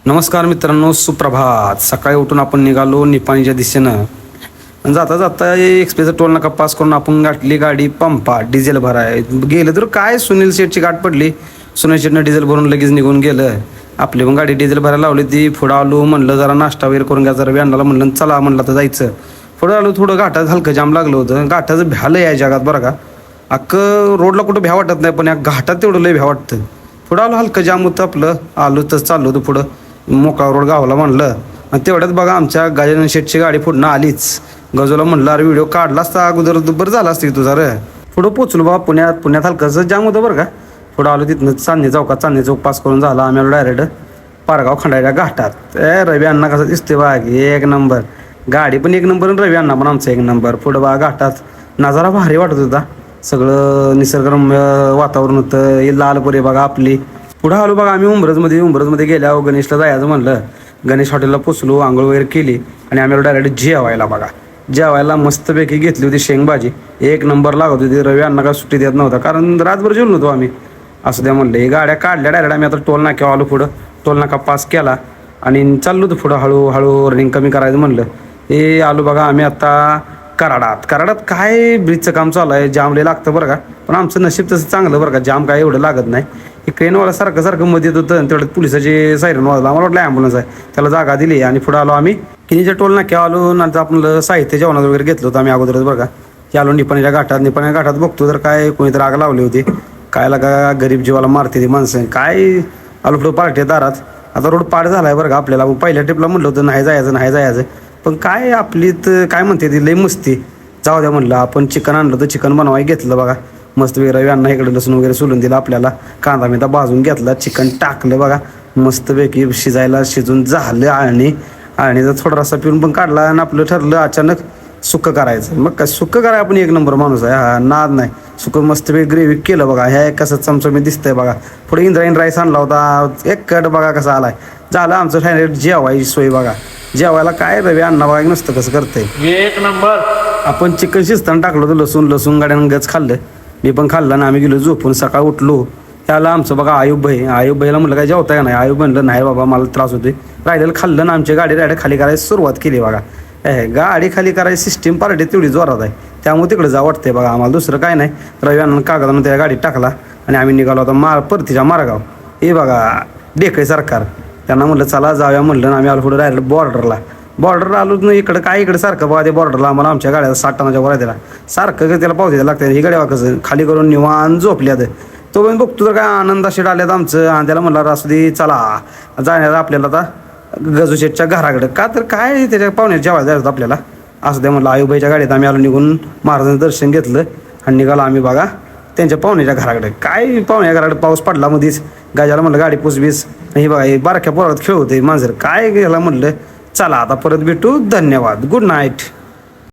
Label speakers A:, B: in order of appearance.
A: नमस्कार मित्रांनो, सुप्रभात. सकाळी उठून आपण निघालो निपाणीच्या दिशेनं. जाता जाता एक्सप्रेसचा टोल नाका पास करून आपण गाठली गाडी पंपा डिझेल भराय गेलं तर काय सुनील शेठची गाठ पडली. सुनील शेठनं डिझेल भरून लगेच निघून गेलं. आपली पण गाडी डिझेल भरायला लावली. ती पुढं आलो, म्हणलं जरा नाश्ता वगैरे करून घ्या. जरा व्यानाला म्हणलं चला, म्हणलं तर जायचं. पुढं आलो, थोडं घाटात हलकं जाम लागलं होतं. घाटाचं भ्यालं या जगात बरं का. अख्खं रोडला कुठं भ्या वाटत नाही, पण या घाटात तेवढं लय भ्या वाटतं. पुढं आलो, हलकं जाम होतं आपलं. आलो तर चाललो होतं पुढं मोकळा रोड गावाला म्हणलं. आणि तेवढ्यात बघा आमच्या गजानन शेठची गाडी पुढनं आलीच. गजूला म्हणलं अरे व्हिडिओ काढला असता अगोदर बरं झाला असतं तुझा रे. पुढं पोचलो बाबा पुण्यात हलकंसं जाम होतं बरं का. पुढं आलो, तिथनं चांदणी चौक पास करून झाला. आम्ही आलो डायरेक्ट पारगाव खंडाळ्या घाटात. रवी अण्णा कसं दिसते बघा, एक नंबर गाडी पण एक नंबर आणि रवी अण्णा पण आमचा एक नंबर. पुढं बघा घाटात नजारा भारी वाटत होता. सगळं निसर्गरम्य वातावरण होतं. हे लालपुरे बघा आपली. पुढं आलो बघा आम्ही उंबरजमध्ये गेल्यावर गणेशला जायचं म्हणलं. गणेश हॉटेलला पोचलो, आंघोळ वगैरे केली आणि आम्ही डायरेक्ट जेवायला बघा. जेवायला मस्तपैकी घेतली होती शेंगभाजी, एक नंबर लागत होती. रवी अण्णा का सुट्टी देत नव्हता, कारण रातभर जेवलो होतो आम्ही. असं द्या म्हणलं. हे गाड्या काढल्या डायरेक्ट आम्ही आता टोल नाक्यावर आलो. पुढं टोल नाका पास केला आणि चाललो होतो पुढं हळूहळू रनिंग कमी करायचं म्हणलं. हे आलो बघा आम्ही आता कराडात काय ब्रिजचं काम चालू आहे. जाम लय लागतं बरं का, पण आमचं नशीब तसं चांगलं बरं का. जाम काय एवढं लागत नाही. हे क्रेनवाला सारखं मध्ये येत होतं आणि तेवढ्यात पोलिसाचे सायरन वाजला. आम्हाला वाटलं ॲम्ब्युलन्स आहे, त्याला जागा दिली आणि पुढं आलो आम्ही. किनीच्या टोल नाक्या आलो. नंतर आपलं साहित्य जेवणाचं वगैरे घेतलं होतं आम्ही अगोदरच बरं का. की आलो निपाणीच्या घाटात बघतो तर काय कोणीतरी आग लावली होती. काय लागा गरीब जीवाला मारते ती माणसं. काय आलो पुढं पार्टी दारात. आता रोड पार झाला आहे बरं का आपल्याला. पहिल्या ट्रिपला म्हटलं होतं नाही जायचं, पण काय आपली तर काय म्हणते ती लई मस्ती. जाऊ द्या म्हणलं. आपण चिकन आणलं तर चिकन बनवायला घेतलं बघा. मस्त रवी अण्णा इकडे लसूण वगैरे सोलून दिलं आपल्याला. कांदा मिदा भाजून घेतला, चिकन टाकलं बघा. मस्तपैकी शिजून झालं. आळणीचा थोडा रस्सा पिऊन पण काढला आणि आपलं ठरलं अचानक सुक्कं करायचं. मग काय सुक्कं कराय, आपण एक नंबर माणूस आहे. हा नाद नाही. सुक्कं मस्तपैकी ग्रेव्ही केलं बघा. ह्या कसं चमचमीत दिसतंय बघा. पुढे इंद्रायणी राईस आणला होता, एक कट बघा कसा आलाय. झालं आमचं फायनल जेवायची सोय बघा. जेवायला काय रवी अण्णा बघा नसतं कसं करतंय
B: एक नंबर.
A: आपण चिकन शिजताना टाकलं होतं लसूण गाड्यानं गच खाल्लं. मी पण खाल्लं आणि आम्ही गेलो झोपून. सकाळ उठलो त्याला आमचं बघा आयुब भाईला म्हटलं काय जेवताय का नाही. आयुब म्हणलं नाही बाबा मला त्रास होते. राहिलेलं खाल्लं ना आमची गाडी डायरेक्ट खाली करायची सुरुवात केली बघा. गाडी खाली करायची सिस्टीम पार्टी तेवढी जोरात आहे, त्यामुळे तिकडे जा वाटतंय बघा आम्हाला. दुसरं काय नाही. रवी अण्णानं कागदानं त्या गाडीत टाकला आणि आम्ही निघालो होता परतीच्या मार्गाव. हे बघा डेकळे सरकार. त्यांना म्हटलं चला जाऊया म्हणलं. आम्ही आलो पुढे डायरेक्ट बॉर्डरला आलो ना. इकडे सारखं बघा ते बॉर्डरला आम्हाला आमच्या गाड्या 60 टनाच्या वर त्याला सारखं त्याला पावसायला लागतं. ही गाड्या कसं खाली करून निवांत झोपल्यात. तो पण बघतो तर काय आनंद शेट आल्यात आमचं. आणि त्याला म्हणलं असू दे चला जाण्याचं आपल्याला आता गजू शेटच्या घराकडं. का तर काय त्याच्या पाहुण्यात जेवायला जायचं आपल्याला. असं द्या म्हणलं. आयुबाईच्या गाडीत आम्ही आलो निघून. महाराजांचं दर्शन घेतलं आणि निघालो आम्ही बघा त्यांच्या पाहुण्याच्या घराकडे. काय पाहुण्या घराकडे पाऊस पडला मध्येच. गाजाला म्हणलं गाडी पुसबीस. हे बघा हे बारक्या पोरात खेळ होते मांजर. काय गेला म्हणलं. चला आता परत भेटू. धन्यवाद. Good night.